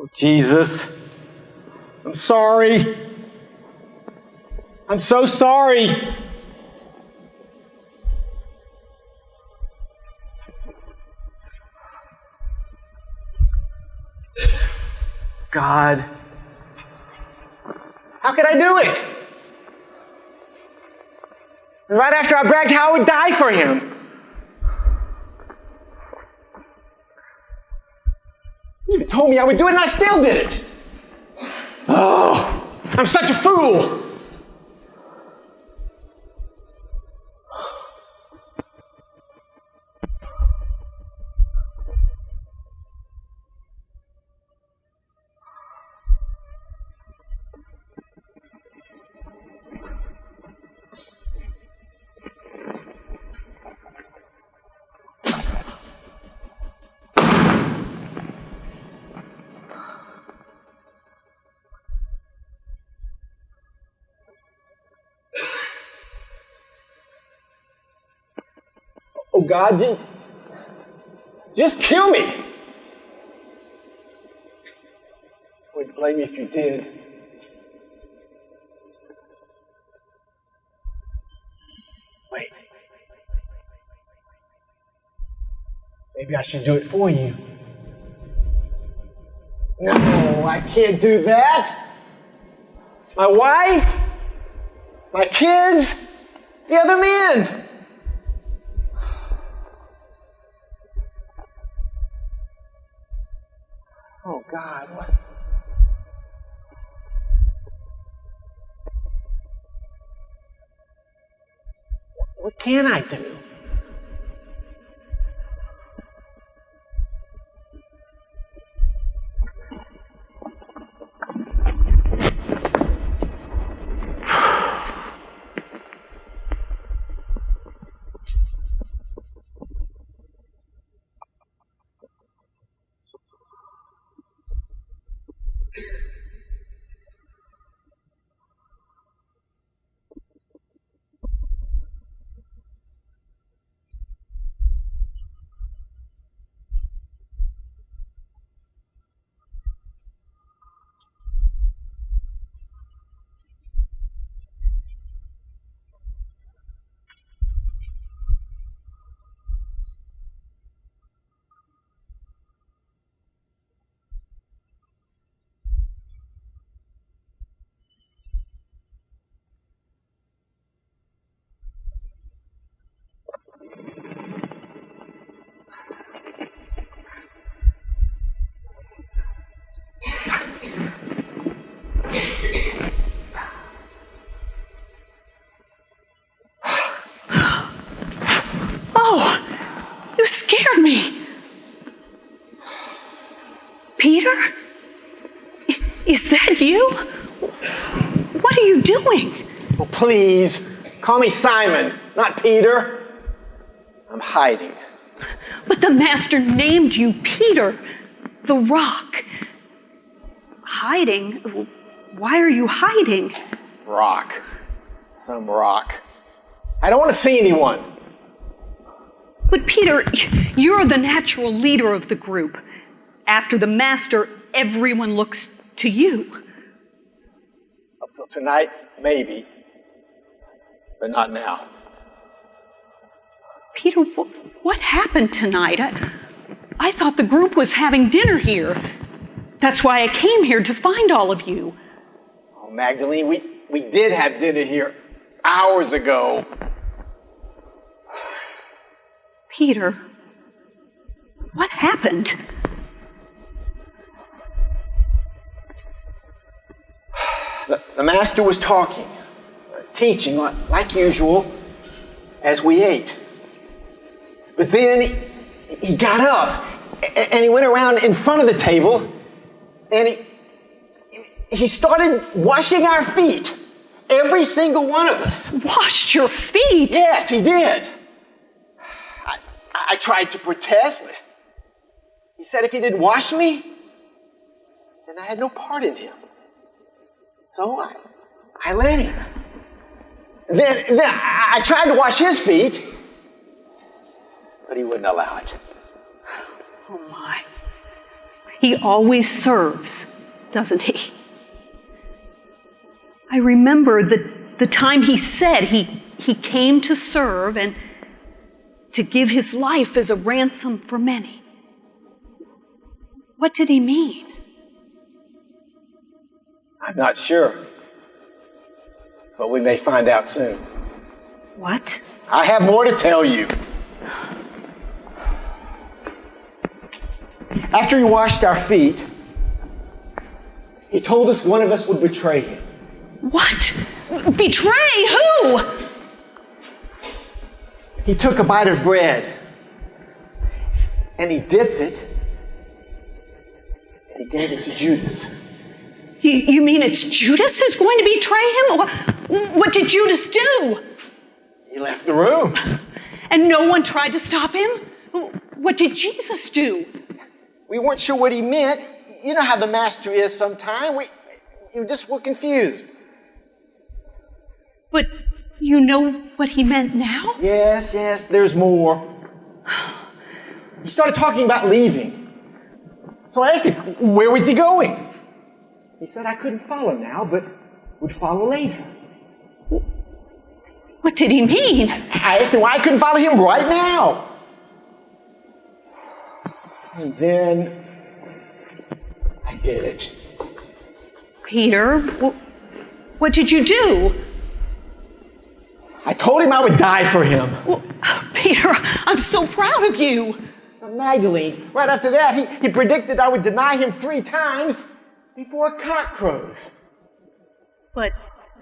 Oh, Jesus. I'm sorry. I'm so sorry. God. How could I do it? Right after I bragged how I would die for him. You told me I would do it and I still did it. Oh, I'm such a fool. Oh, God, just kill me. I wouldn't blame you if you did. Wait. Maybe I should do it for you. No, I can't do that. My wife, my kids, the other men. Oh, God, what can I do? You scared me. Peter? Is that you? What are you doing? Oh, please, call me Simon, not Peter. I'm hiding. But the master named you Peter, the rock. Hiding? Why are you hiding? Rock. Some rock. I don't want to see anyone. But Peter, you're the natural leader of the group. After the master, everyone looks to you. Up till tonight, maybe. But not now. Peter, what happened tonight? I thought the group was having dinner here. That's why I came here, to find all of you. Oh, Magdalene, we did have dinner here hours ago. Peter, what happened? The master was talking, teaching like usual. as we ate. But then he got up and he went around in front of the table and he started washing our feet. Every single one of us. Washed your feet? Yes, he did. I tried to protest, but he said if he didn't wash me, then I had no part in him. So I let him. Then I tried to wash his feet, but he wouldn't allow it. Oh my. He always serves, doesn't he? I remember the time he said he came to serve and to give his life as a ransom for many. What did he mean? I'm not sure, but we may find out soon. What? I have more to tell you. After he washed our feet, he told us one of us would betray him. What? Betray who? He took a bite of bread and he dipped it and he gave it to Judas. You mean it's Judas who's going to betray him? What did Judas do? He left the room. And no one tried to stop him? What did Jesus do? We weren't sure what he meant. You know how the master is sometimes. We just were confused. But you know what he meant now? Yes, there's more. He started talking about leaving. So I asked him, where was he going? He said I couldn't follow now, but would follow later. What did he mean? I asked him why I couldn't follow him right now. And then I did it. Peter, what did you do? I told him I would die for him. Well, Peter, I'm so proud of you. Magdalene, right after that, he predicted I would deny him 3 times before a cock crows. But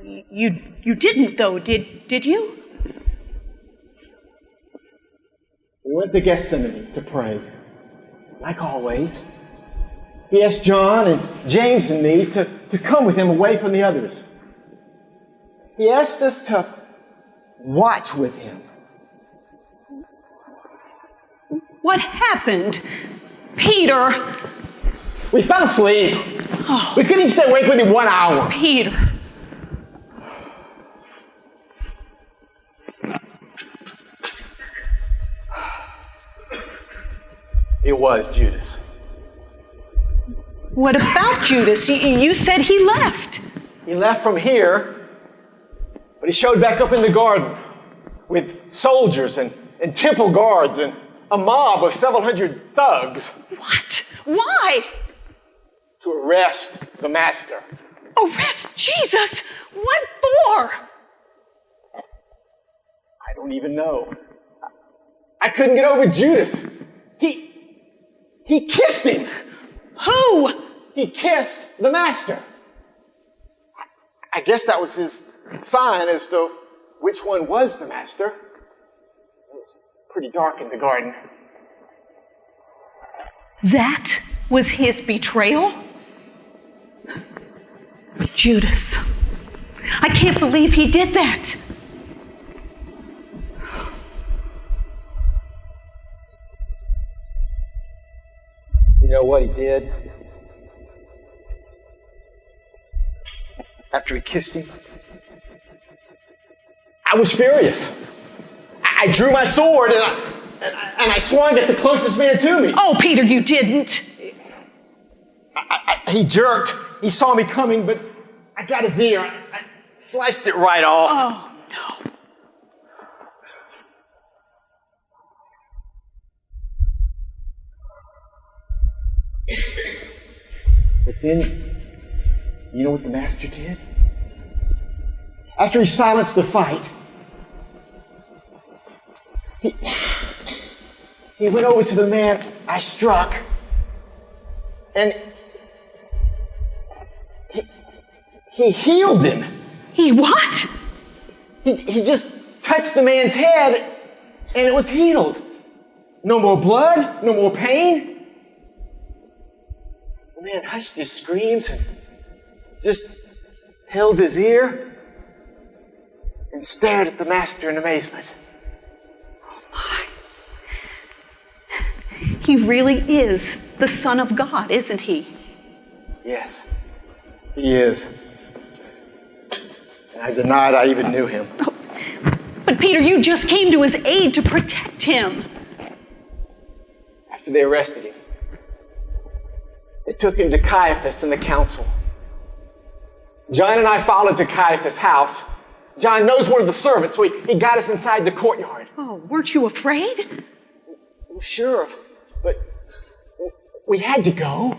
you didn't, though, did you? We went to Gethsemane to pray. Like always. He asked John and James and me to come with him away from the others. He asked us to watch with him. What happened? Peter! We fell asleep. Oh, We couldn't even stay awake with him 1 hour. Peter. It was Judas. What about Judas? You said he left. He left from here, but he showed back up in the garden with soldiers and temple guards and a mob of several hundred thugs What? Why? to arrest the master. Arrest Jesus? What for? I don't even know. I couldn't get over Judas. He kissed him. Who? He kissed the master. I guess that was his sign as to which one was the master. It was pretty dark in the garden. That was his betrayal? Judas. I can't believe he did that. You know what he did? After he kissed him, I was furious. I drew my sword and I swung at the closest man to me. Oh, Peter, you didn't. He jerked. He saw me coming, but I got his ear. I sliced it right off. Oh, no. But then, you know what the master did? After he silenced the fight, he went over to the man I struck, and he healed him. He what? He just touched the man's head, and it was healed. No more blood, no more pain. The man hushed his screams and just held his ear and stared at the master in amazement. Oh my. He really is the Son of God, isn't he? Yes, he is. And I denied I even knew him. Oh, but Peter, you just came to his aid to protect him. After they arrested him, they took him to Caiaphas and the council. John and I followed to Caiaphas' house. John knows one of the servants, so he got us inside the courtyard. Oh, weren't you afraid? Sure, but we had to go.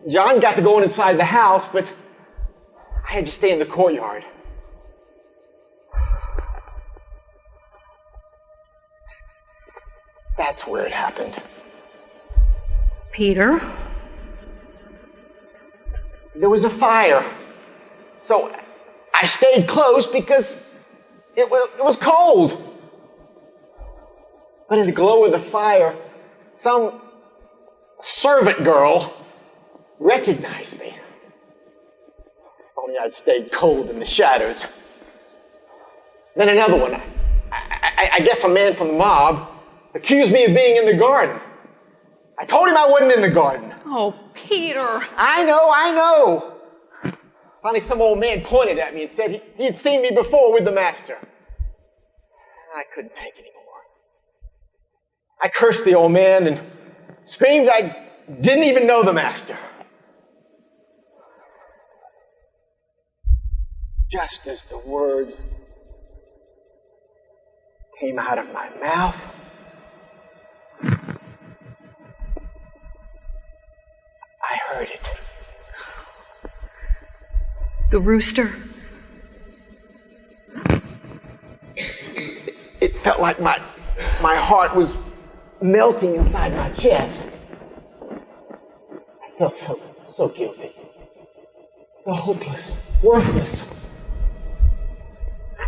John got to go inside the house, but I had to stay in the courtyard. That's where it happened. Peter? There was a fire. So I stayed close because it was cold. But in the glow of the fire, some servant girl recognized me. If only I'd stayed cold in the shadows. Then another one. I guess a man from the mob accused me of being in the garden. I told him I wasn't in the garden. Oh, Peter. I know. Finally, some old man pointed at me and said he had seen me before with the master. I couldn't take it anymore. I cursed the old man and screamed I didn't even know the master. Just as the words came out of my mouth, I heard it. The rooster? It felt like my heart was melting inside my chest. I felt so guilty. So hopeless, worthless.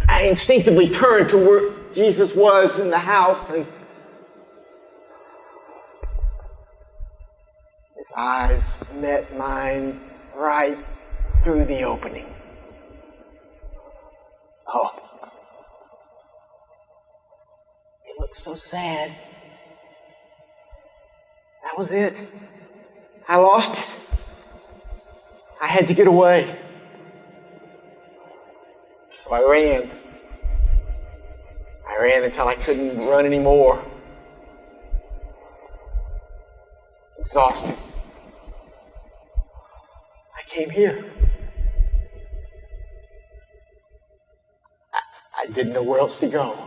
I instinctively turned to where Jesus was in the house, and his eyes met mine right through the opening. Oh, he looked so sad. That was it. I lost it. I had to get away. So I ran. I ran until I couldn't run anymore. Exhausted. I came here. I didn't know where else to go.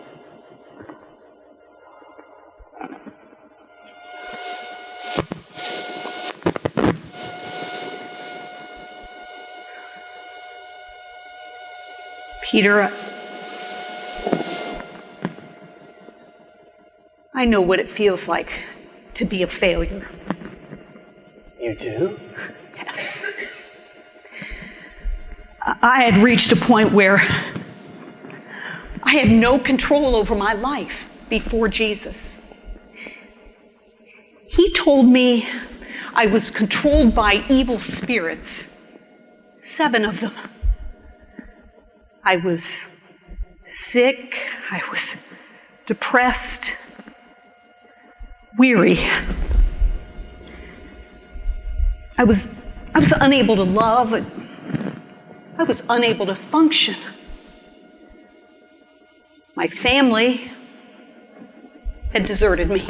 Peter, I know what it feels like to be a failure. You do? Yes. I had reached a point where I had no control over my life before Jesus. He told me I was controlled by evil spirits, 7 of them. I was sick, I was depressed, weary. I was unable to love. I was unable to function. My family had deserted me.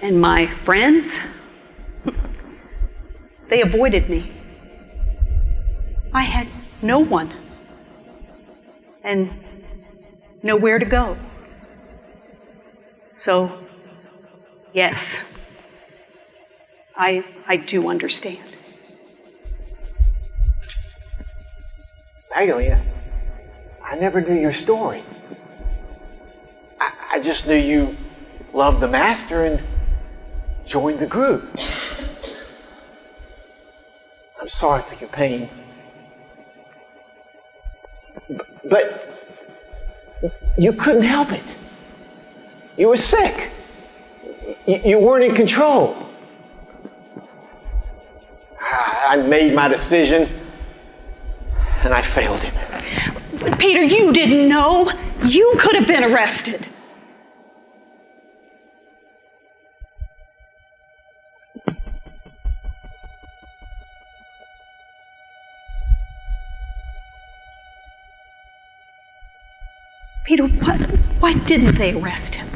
And my friends, they avoided me. I had no one and nowhere to go. So, yes, I do understand. Magdalena, I never knew your story. I just knew you loved the master and joined the group. I'm sorry for your pain. But You couldn't help it. You were sick. You weren't in control. I made my decision, and I failed him. But Peter, you didn't know. You could have been arrested. Peter, why didn't they arrest him?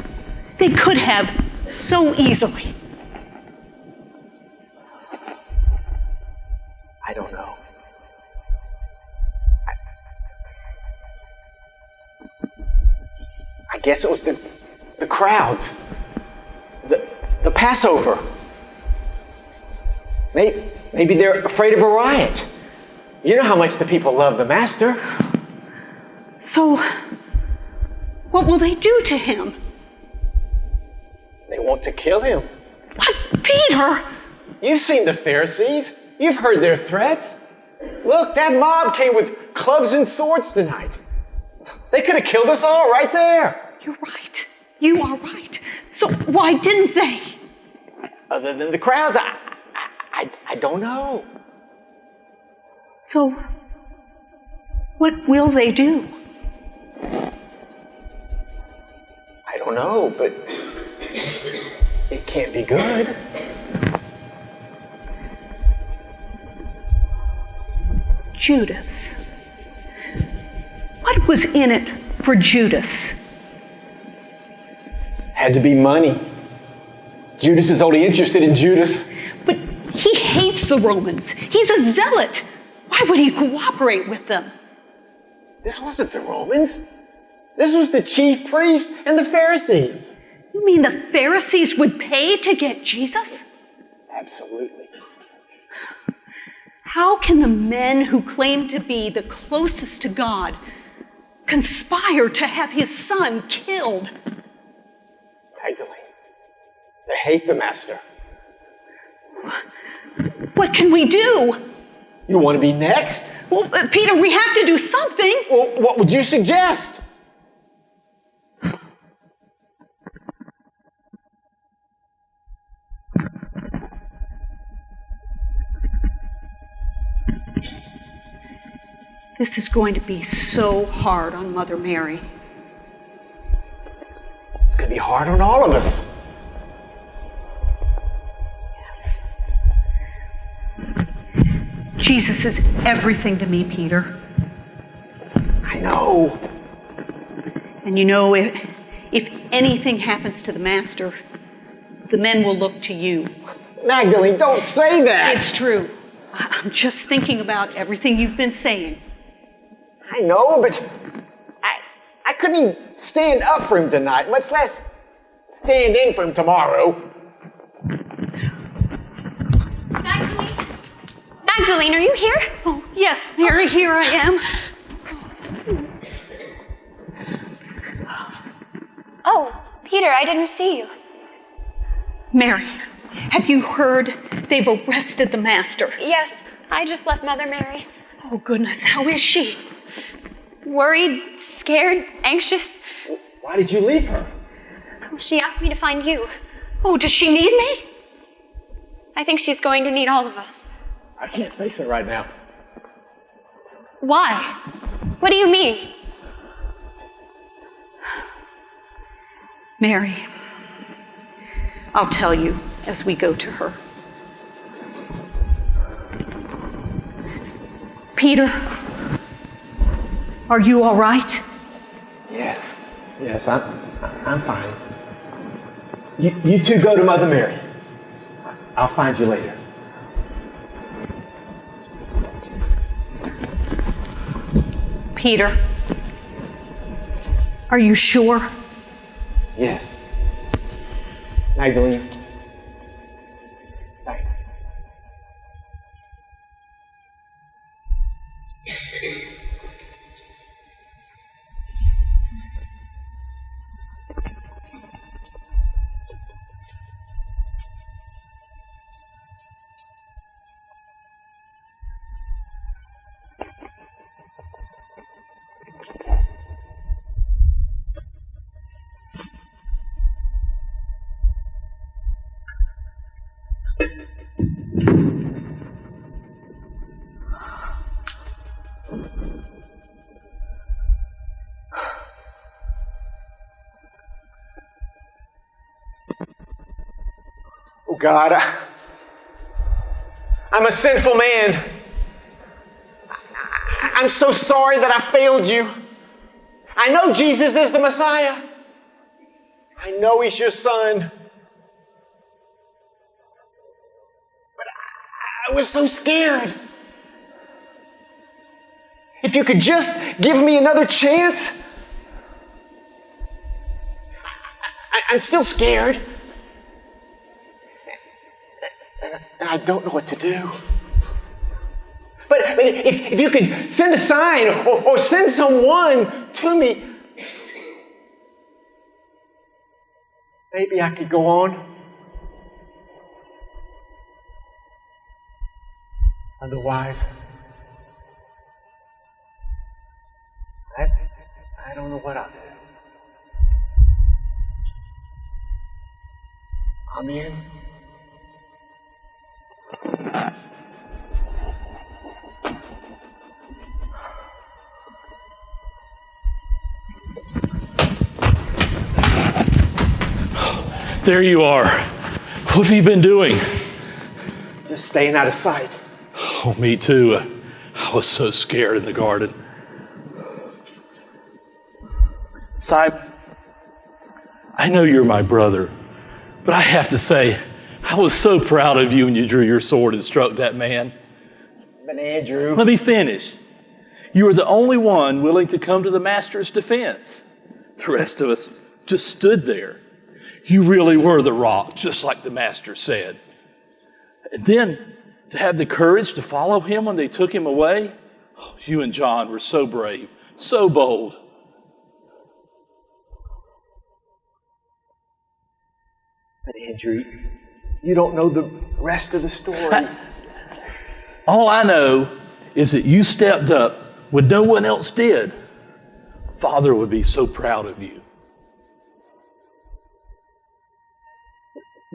They could have so easily. I don't know. I guess it was the crowds. The Passover. Maybe they're afraid of a riot. You know how much the people love the Master. So, what will they do to him? They want to kill him. What, Peter? You've seen the Pharisees. You've heard their threats. Look, that mob came with clubs and swords tonight. They could have killed us all right there. You're right. You are right. So why didn't they? Other than the crowds, I don't know. So, what will they do? I don't know, but it can't be good. Judas. What was in it for Judas? Had to be money. Judas is only interested in Judas. But he hates the Romans. He's a zealot. Why would he cooperate with them? This wasn't the Romans. This was the chief priests and the Pharisees. You mean the Pharisees would pay to get Jesus? Absolutely. How can the men who claim to be the closest to God conspire to have his son killed? Magdalene, they hate the Master. What can we do? You want to be next? Well, Peter, we have to do something. Well, what would you suggest? This is going to be so hard on Mother Mary. It's going to be hard on all of us. Yes. Jesus is everything to me, Peter. I know. And you know, if anything happens to the Master, the men will look to you. Magdalene, don't say that. It's true. I'm just thinking about everything you've been saying. I know, but I couldn't even stand up for him tonight, much less stand in for him tomorrow. Magdalene? Magdalene, are you here? Oh, yes, Mary, here I am. Oh, Peter, I didn't see you. Mary, have you heard they've arrested the Master? Yes, I just left Mother Mary. Oh, goodness, how is she? Worried, scared, anxious. Why did you leave her? She asked me to find you. Oh, does she need me? I think she's going to need all of us. I can't face her right now. Why? What do you mean? Mary, I'll tell you as we go to her. Peter, are you all right? Yes, I'm fine. You two go to Mother Mary. I'll find you later. Peter, are you sure? Yes. Magdalene. Thanks. Oh God, I'm a sinful man. I'm so sorry that I failed you. I know Jesus is the Messiah. I know He's your Son. But I was so scared. If you could just give me another chance. I'm still scared. And I don't know what to do. But if you could send a sign or send someone to me, maybe I could go on. Otherwise, I don't know what I'll do. Amen. There you are. What have you been doing? Just staying out of sight. Oh, me too. I was so scared in the garden. Simon, I know you're my brother, but I have to say, I was so proud of you when you drew your sword and struck that man. But Andrew... Let me finish. You were the only one willing to come to the Master's defense. The rest of us just stood there. You really were the rock, just like the Master said. And then, to have the courage to follow him when they took him away, you and John were so brave, so bold. But Andrew, you don't know the rest of the story. All I know is that you stepped up when no one else did. Father would be so proud of you.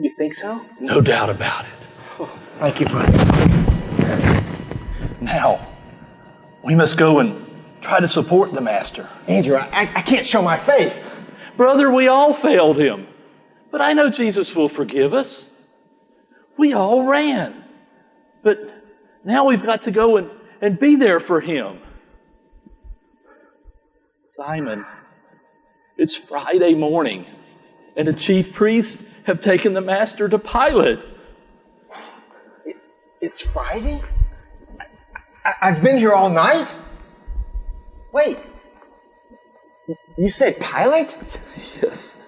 You think so? No doubt about it. Oh, thank you, brother. Now, we must go and try to support the Master. Andrew, I can't show my face. Brother, we all failed him. But I know Jesus will forgive us. We all ran. But now we've got to go and be there for him. Simon, it's Friday morning, and the chief priests have taken the Master to Pilate. It's Friday? I've been here all night? Wait, you said Pilate? Yes.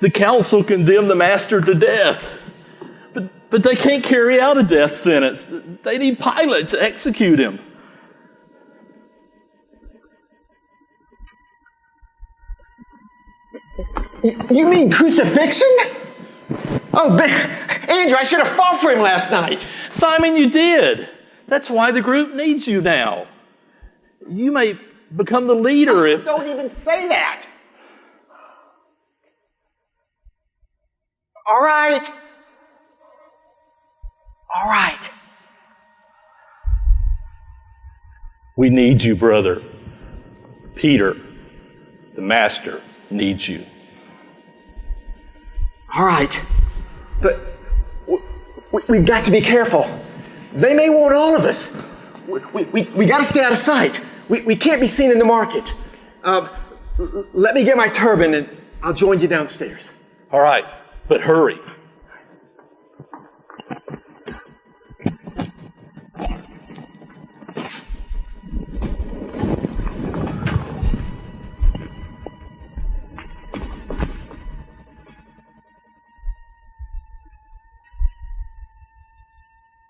The council condemned the Master to death. But they can't carry out a death sentence. They need Pilate to execute him. You mean crucifixion? Oh, Andrew, I should have fought for him last night. Simon, you did. That's why the group needs you now. You may become the leader if... Don't even say that. All right. All right. We need you, brother. Peter, the Master, needs you. All right. But we've got to be careful. They may want all of us. We got to stay out of sight. We can't be seen in the market. Let me get my turban and I'll join you downstairs. All right, but hurry.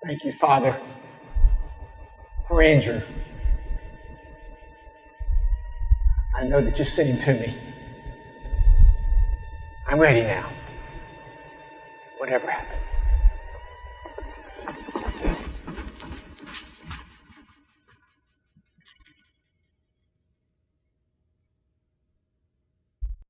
Thank you, Father, for Andrew. I know that you sent him to me. I'm ready now. Whatever happens.